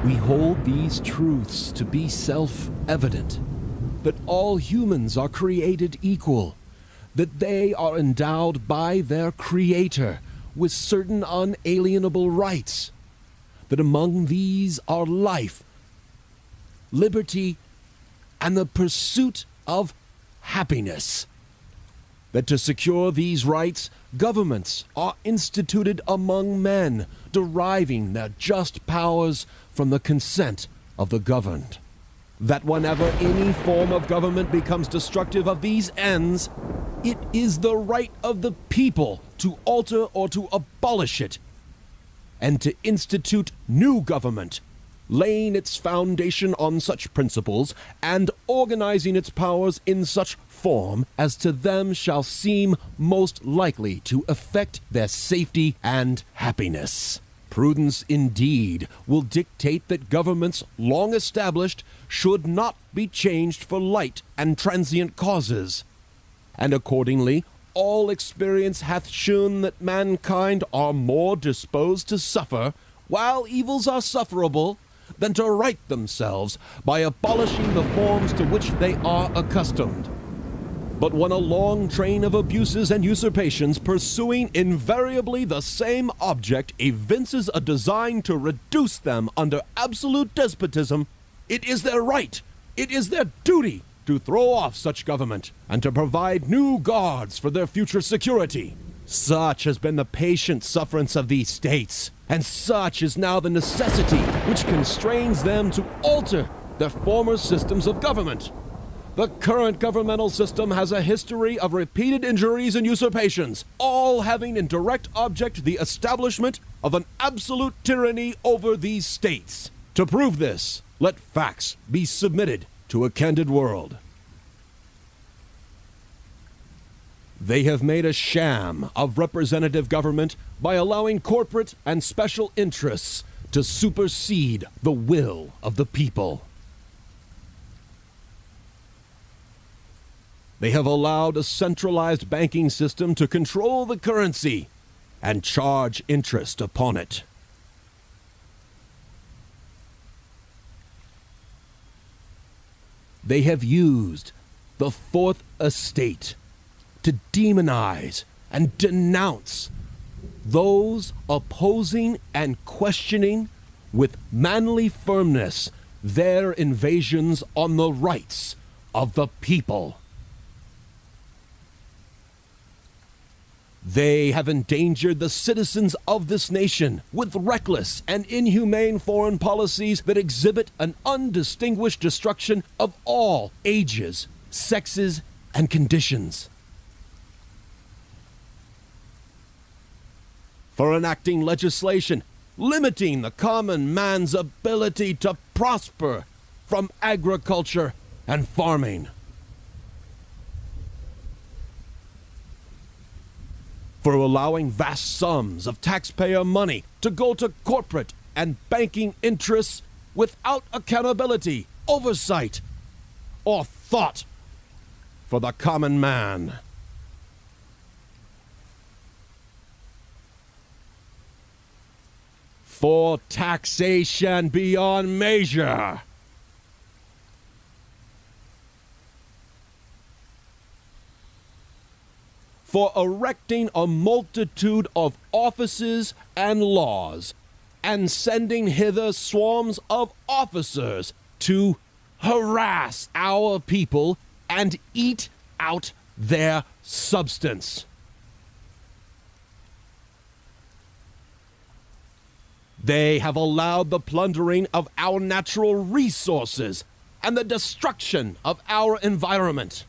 We hold these truths to be self-evident, that all humans are created equal, that they are endowed by their Creator with certain unalienable rights, that among these are life, liberty, and the pursuit of happiness. That to secure these rights, governments are instituted among men, deriving their just powers from the consent of the governed. That whenever any form of government becomes destructive of these ends, it is the right of the people to alter or to abolish it, and to institute new government, laying its foundation on such principles, and organizing its powers in such form as to them shall seem most likely to effect their safety and happiness. Prudence indeed will dictate that governments long established should not be changed for light and transient causes, and accordingly all experience hath shewn that mankind are more disposed to suffer, while evils are sufferable, than to right themselves by abolishing the forms to which they are accustomed. But when a long train of abuses and usurpations pursuing invariably the same object evinces a design to reduce them under absolute despotism, it is their right, it is their duty to throw off such government and to provide new guards for their future security. Such has been the patient sufferance of these states, and such is now the necessity which constrains them to alter their former systems of government. The current governmental system has a history of repeated injuries and usurpations, all having in direct object the establishment of an absolute tyranny over these states. To prove this, let facts be submitted to a candid world. They have made a sham of representative government by allowing corporate and special interests to supersede the will of the people. They have allowed a centralized banking system to control the currency and charge interest upon it. They have used the Fourth Estate to demonize and denounce those opposing and questioning with manly firmness their invasions on the rights of the people. They have endangered the citizens of this nation with reckless and inhumane foreign policies that exhibit an undistinguished destruction of all ages, sexes, and conditions. For enacting legislation limiting the common man's ability to prosper from agriculture and farming. For allowing vast sums of taxpayer money to go to corporate and banking interests without accountability, oversight, or thought for the common man. For taxation beyond measure. For erecting a multitude of offices and laws, and sending hither swarms of officers to harass our people and eat out their substance. They have allowed the plundering of our natural resources and the destruction of our environment.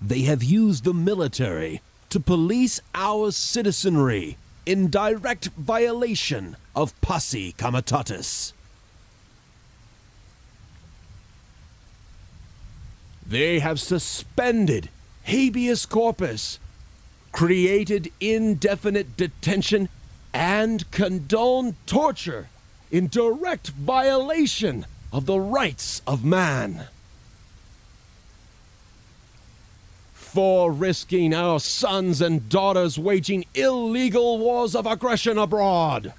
They have used the military to police our citizenry in direct violation of Posse Comitatus. They have suspended habeas corpus, created indefinite detention, and condoned torture in direct violation of the rights of man. before risking our sons and daughters waging illegal wars of aggression abroad.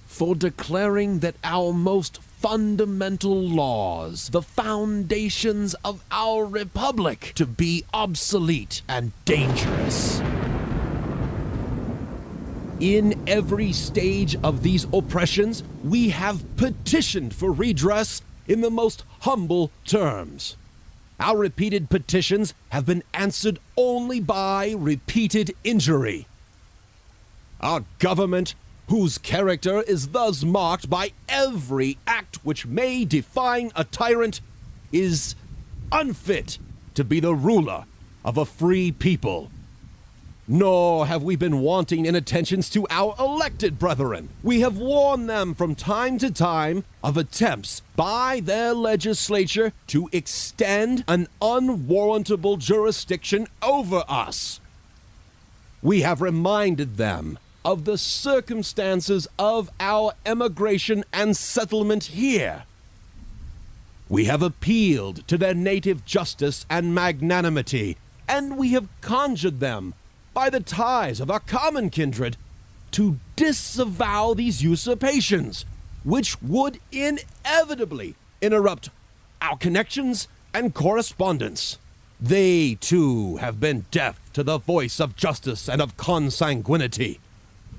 For declaring that our most fundamental laws, the foundations of our republic, to be obsolete and dangerous. In every stage of these oppressions, we have petitioned for redress in the most humble terms. Our repeated petitions have been answered only by repeated injury. Our government, whose character is thus marked by every act which may define a tyrant, is unfit to be the ruler of a free people. Nor have we been wanting in attentions to our elected brethren. We have warned them from time to time of attempts by their legislature to extend an unwarrantable jurisdiction over us. We have reminded them of the circumstances of our emigration and settlement here. We have appealed to their native justice and magnanimity, and we have conjured them, by the ties of our common kindred, to disavow these usurpations, which would inevitably interrupt our connections and correspondence. They, too, have been deaf to the voice of justice and of consanguinity.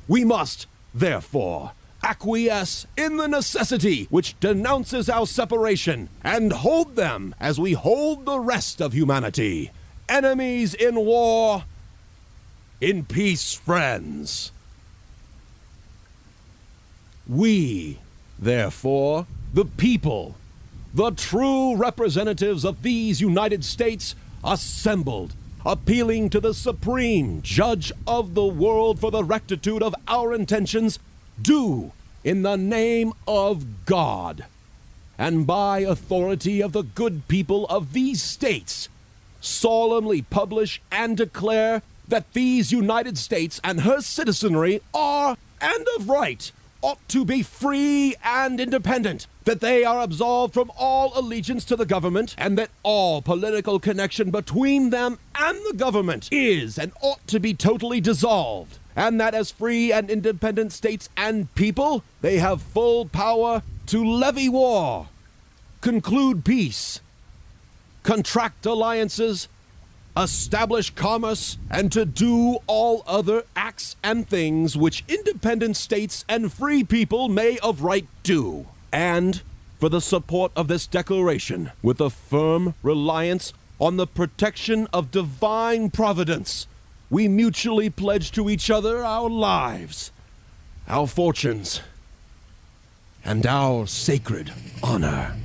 We must, therefore, acquiesce in the necessity which denounces our separation, and hold them as we hold the rest of humanity, enemies in war, in peace friends. We, therefore, the people, the true representatives of these United States, assembled, appealing to the supreme judge of the world for the rectitude of our intentions, do, in the name of God, and by authority of the good people of these states, solemnly publish and declare that these United States and her citizenry are, and of right, ought to be free and independent, that they are absolved from all allegiance to the government, and that all political connection between them and the government is and ought to be totally dissolved, and that as free and independent states and people, they have full power to levy war, conclude peace, contract alliances, establish commerce, and to do all other acts and things which independent states and free people may of right do. And for the support of this declaration, with a firm reliance on the protection of divine providence, we mutually pledge to each other our lives, our fortunes, and our sacred honor.